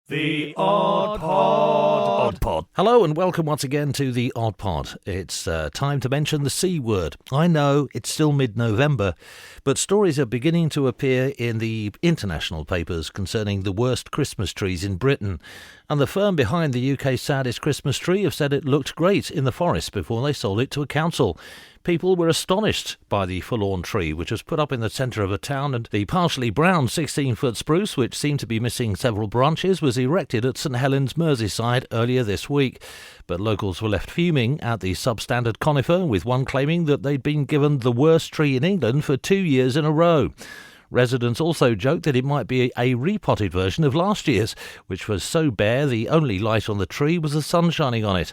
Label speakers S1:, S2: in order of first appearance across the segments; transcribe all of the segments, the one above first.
S1: The Odd Pod. Odd Pod.
S2: Hello and welcome once again to the Odd Pod. It's time to mention the C word. I know it's still mid-November, but stories are beginning to appear in the international papers concerning the worst Christmas trees in Britain. And the firm behind the UK's saddest Christmas tree have said it looked great in the forest before they sold it to a council. People were astonished by the forlorn tree, which was put up in the centre of a town, and the partially brown 16-foot spruce, which seemed to be missing several branches, was erected at St Helens, Merseyside earlier this week. But locals were left fuming at the substandard conifer, with one claiming that they'd been given the worst tree in England for 2 years in a row. Residents also joked that it might be a repotted version of last year's, which was so bare the only light on the tree was the sun shining on it.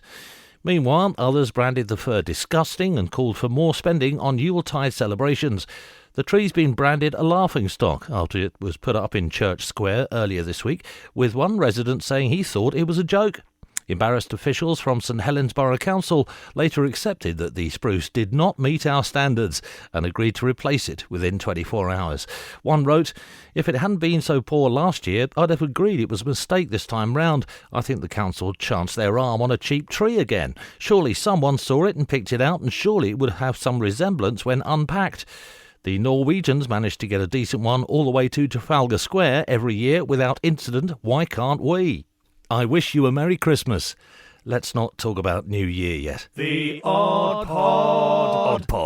S2: Meanwhile, others branded the fir disgusting and called for more spending on Yuletide celebrations. The tree's been branded a laughingstock after it was put up in Church Square earlier this week, with one resident saying he thought it was a joke. Embarrassed officials from St Helens Borough Council later accepted that the spruce did not meet our standards and agreed to replace it within 24 hours. One wrote, "If it hadn't been so poor last year, I'd have agreed it was a mistake this time round. I think the council chanced their arm on a cheap tree again. Surely someone saw it and picked it out, and surely it would have some resemblance when unpacked. The Norwegians managed to get a decent one all the way to Trafalgar Square every year without incident. Why can't we? I wish you a Merry Christmas. Let's not talk about New Year yet."
S1: The Odd Pod. Odd Pod.